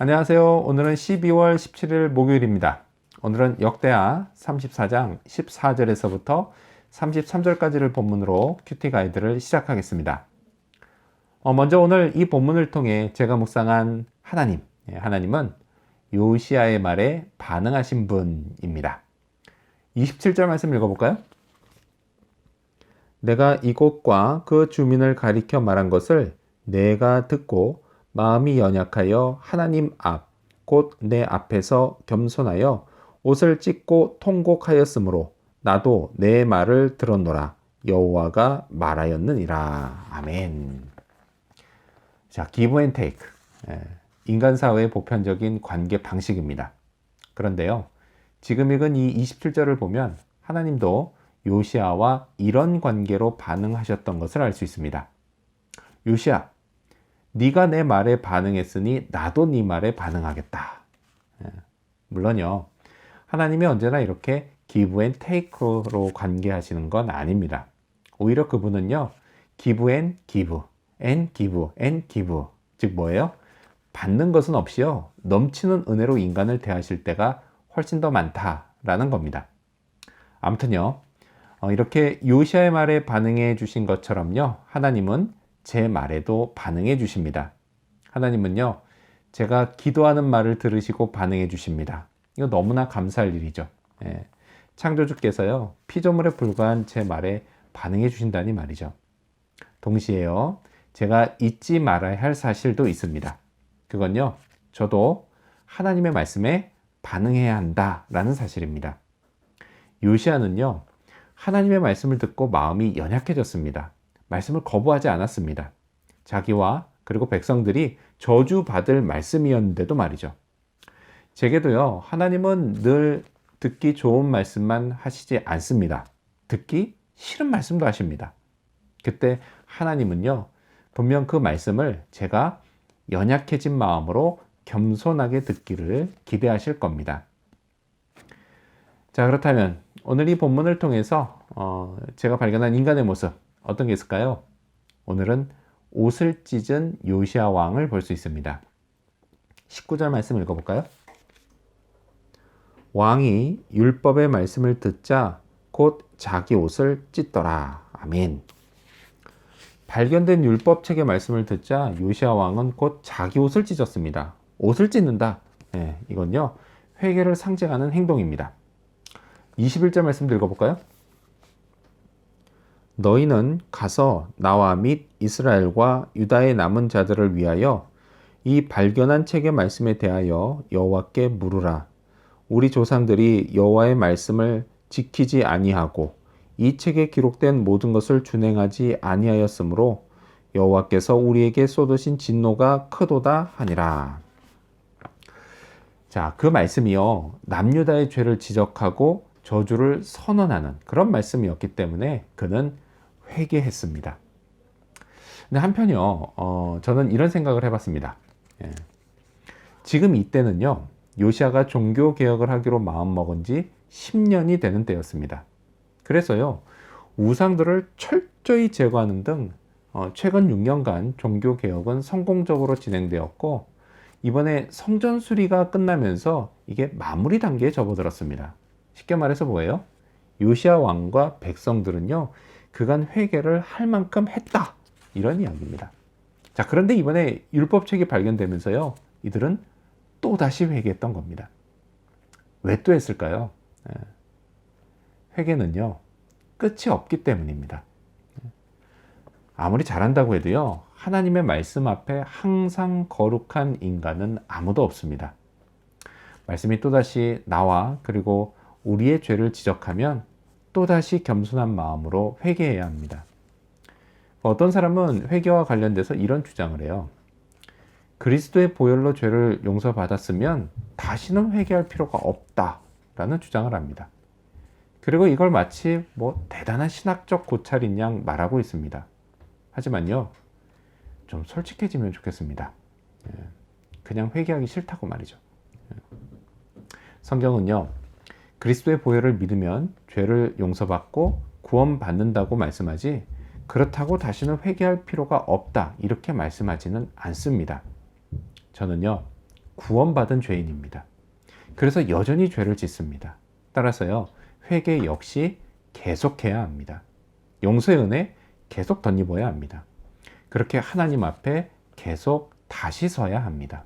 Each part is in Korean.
안녕하세요. 오늘은 12월 17일 목요일입니다. 오늘은 역대하 34장 14절에서부터 33절까지를 본문으로 큐티 가이드를 시작하겠습니다. 먼저 오늘 이 본문을 통해 제가 묵상한 하나님은 요시야의 말에 반응하신 분입니다. 27절 말씀 읽어볼까요? 내가 이곳과 그 주민을 가리켜 말한 것을 내가 듣고 마음이 연약하여 하나님 곧 내 앞에서 겸손하여 옷을 찢고 통곡하였으므로 나도 내 말을 들었노라. 여호와가 말하였느니라. 아멘. 자, give and take. 인간 사회의 보편적인 관계 방식입니다. 그런데요, 지금 읽은 이 27절을 보면 하나님도 요시야와 이런 관계로 반응하셨던 것을 알 수 있습니다. 요시야, 네가 내 말에 반응했으니 나도 네 말에 반응하겠다. 물론요, 하나님이 언제나 이렇게 give and take로 관계하시는 건 아닙니다. 오히려 그분은요, give and give, and give, and give. 즉 뭐예요? 받는 것은 없이요, 넘치는 은혜로 인간을 대하실 때가 훨씬 더 많다라는 겁니다. 아무튼요, 이렇게 요시야의 말에 반응해 주신 것처럼요, 하나님은 제 말에도 반응해 주십니다. 하나님은요, 제가 기도하는 말을 들으시고 반응해 주십니다. 이거 너무나 감사할 일이죠. 창조주께서요, 피조물에 불과한 제 말에 반응해 주신다니 말이죠. 동시에요, 제가 잊지 말아야 할 사실도 있습니다. 그건요, 저도 하나님의 말씀에 반응해야 한다라는 사실입니다. 요시야는요, 하나님의 말씀을 듣고 마음이 연약해졌습니다. 말씀을 거부하지 않았습니다. 자기와 그리고 백성들이 저주받을 말씀이었는데도 말이죠. 제게도요, 하나님은 늘 듣기 좋은 말씀만 하시지 않습니다. 듣기 싫은 말씀도 하십니다. 그때 하나님은요, 분명 그 말씀을 제가 연약해진 마음으로 겸손하게 듣기를 기대하실 겁니다. 자, 그렇다면 오늘 이 본문을 통해서 제가 발견한 인간의 모습 어떤 게 있을까요? 오늘은 옷을 찢은 요시야 왕을 볼 수 있습니다. 19절 말씀 읽어볼까요? 왕이 율법의 말씀을 듣자 곧 자기 옷을 찢더라. 아멘. 발견된 율법책의 말씀을 듣자 요시야 왕은 곧 자기 옷을 찢었습니다. 옷을 찢는다. 이건요, 회개를 상징하는 행동입니다. 21절 말씀 읽어볼까요? 너희는 가서 나와 및 이스라엘과 유다의 남은 자들을 위하여 이 발견한 책의 말씀에 대하여 여호와께 물으라. 우리 조상들이 여호와의 말씀을 지키지 아니하고 이 책에 기록된 모든 것을 준행하지 아니하였으므로 여호와께서 우리에게 쏟으신 진노가 크도다 하니라. 자, 그 말씀이요, 남유다의 죄를 지적하고 저주를 선언하는 그런 말씀이었기 때문에 그는 회개했습니다. 근데 한편요, 저는 이런 생각을 해봤습니다. 지금 이때는요, 요시야가 종교 개혁을 하기로 마음먹은 지 10년이 되는 때였습니다. 그래서요, 우상들을 철저히 제거하는 등 최근 6년간 종교 개혁은 성공적으로 진행되었고, 이번에 성전 수리가 끝나면서 이게 마무리 단계에 접어들었습니다. 쉽게 말해서 뭐예요? 요시야 왕과 백성들은요, 그간 회개를 할 만큼 했다, 이런 이야기입니다. 자, 그런데 이번에 율법책이 발견되면서요, 이들은 또 다시 회개했던 겁니다. 왜 또 했을까요? 회개는요, 끝이 없기 때문입니다. 아무리 잘한다고 해도요, 하나님의 말씀 앞에 항상 거룩한 인간은 아무도 없습니다. 말씀이 또다시 나와 그리고 우리의 죄를 지적하면 또다시 겸손한 마음으로 회개해야 합니다. 어떤 사람은 회개와 관련돼서 이런 주장을 해요. 그리스도의 보혈로 죄를 용서받았으면 다시는 회개할 필요가 없다라는 주장을 합니다. 그리고 이걸 마치 대단한 신학적 고찰인 양 말하고 있습니다. 하지만요, 좀 솔직해지면 좋겠습니다. 그냥 회개하기 싫다고 말이죠. 성경은요, 그리스도의 보혈을 믿으면 죄를 용서받고 구원받는다고 말씀하지, 그렇다고 다시는 회개할 필요가 없다 이렇게 말씀하지는 않습니다. 저는요, 구원받은 죄인입니다. 그래서 여전히 죄를 짓습니다. 따라서요, 회개 역시 계속해야 합니다. 용서의 은혜 계속 덧입어야 합니다. 그렇게 하나님 앞에 계속 다시 서야 합니다.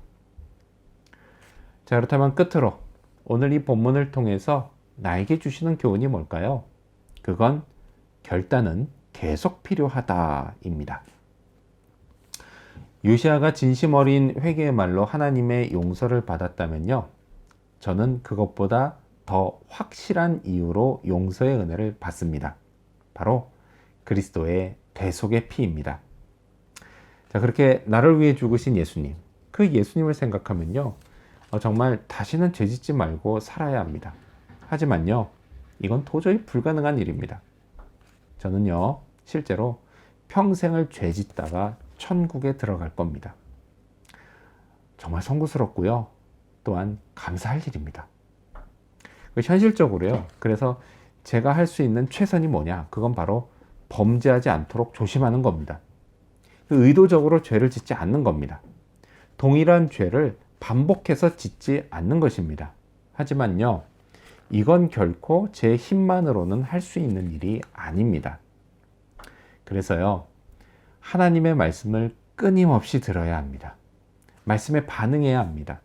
자, 그렇다면 끝으로 오늘 이 본문을 통해서 나에게 주시는 교훈이 뭘까요? 그건 결단은 계속 필요하다입니다. 요시아가 진심 어린 회개의 말로 하나님의 용서를 받았다면요, 저는 그것보다 더 확실한 이유로 용서의 은혜를 받습니다. 바로 그리스도의 대속의 피입니다. 자, 그렇게 나를 위해 죽으신 예수님, 그 예수님을 생각하면요, 정말 다시는 죄짓지 말고 살아야 합니다. 하지만요, 이건 도저히 불가능한 일입니다. 저는요, 실제로 평생을 죄짓다가 천국에 들어갈 겁니다. 정말 송구스럽고요, 또한 감사할 일입니다. 현실적으로요, 그래서 제가 할 수 있는 최선이 뭐냐? 그건 바로 범죄하지 않도록 조심하는 겁니다. 의도적으로 죄를 짓지 않는 겁니다. 동일한 죄를 반복해서 짓지 않는 것입니다. 하지만요, 이건 결코 제 힘만으로는 할 수 있는 일이 아닙니다. 그래서요, 하나님의 말씀을 끊임없이 들어야 합니다. 말씀에 반응해야 합니다.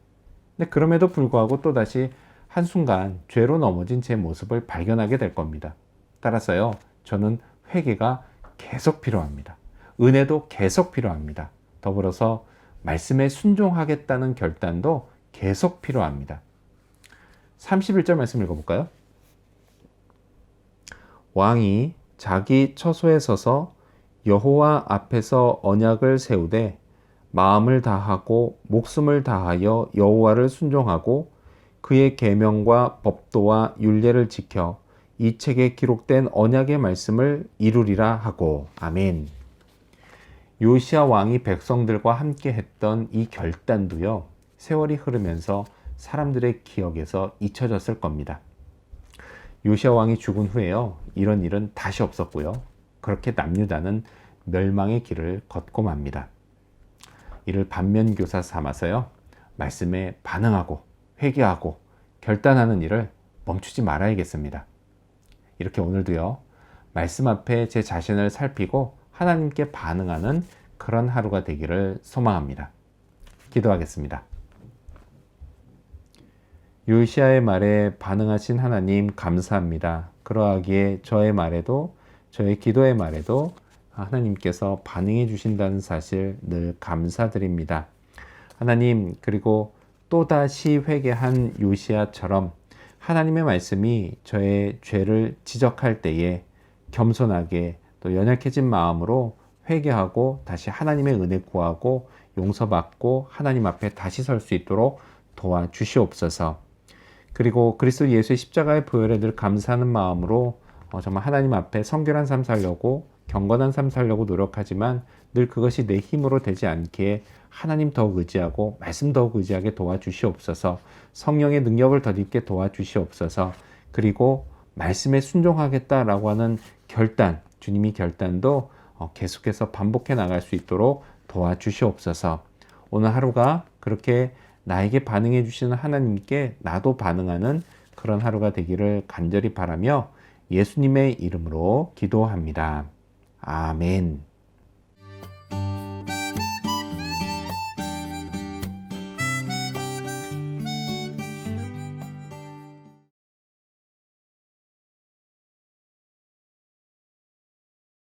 근데 그럼에도 불구하고 또다시 한순간 죄로 넘어진 제 모습을 발견하게 될 겁니다. 따라서요, 저는 회개가 계속 필요합니다. 은혜도 계속 필요합니다. 더불어서 말씀에 순종하겠다는 결단도 계속 필요합니다. 31절 말씀 읽어볼까요? 왕이 자기 처소에 서서 여호와 앞에서 언약을 세우되 마음을 다하고 목숨을 다하여 여호와를 순종하고 그의 계명과 법도와 율례를 지켜 이 책에 기록된 언약의 말씀을 이루리라 하고. 아멘. 요시야 왕이 백성들과 함께 했던 이 결단도요, 세월이 흐르면서 사람들의 기억에서 잊혀졌을 겁니다. 요시야 왕이 죽은 후에요, 이런 일은 다시 없었고요, 그렇게 남유다는 멸망의 길을 걷고 맙니다. 이를 반면교사 삼아서요, 말씀에 반응하고 회개하고 결단하는 일을 멈추지 말아야겠습니다. 이렇게 오늘도요, 말씀 앞에 제 자신을 살피고 하나님께 반응하는 그런 하루가 되기를 소망합니다. 기도하겠습니다. 요시야의 말에 반응하신 하나님 감사합니다. 그러하기에 저의 말에도, 저의 기도의 말에도 하나님께서 반응해 주신다는 사실 늘 감사드립니다. 하나님, 그리고 또다시 회개한 요시야처럼 하나님의 말씀이 저의 죄를 지적할 때에 겸손하게 또 연약해진 마음으로 회개하고 다시 하나님의 은혜 구하고 용서받고 하나님 앞에 다시 설 수 있도록 도와주시옵소서. 그리고 그리스도 예수의 십자가의 보혈에 늘 감사하는 마음으로 정말 하나님 앞에 성결한 삶 살려고, 경건한 삶 살려고 노력하지만 늘 그것이 내 힘으로 되지 않기에 하나님 더욱 의지하고 말씀 더욱 의지하게 도와주시옵소서. 성령의 능력을 덧입게 도와주시옵소서. 그리고 말씀에 순종하겠다라고 하는 결단, 주님이 결단도 계속해서 반복해 나갈 수 있도록 도와주시옵소서. 오늘 하루가 그렇게 나에게 반응해 주시는 하나님께 나도 반응하는 그런 하루가 되기를 간절히 바라며 예수님의 이름으로 기도합니다. 아멘.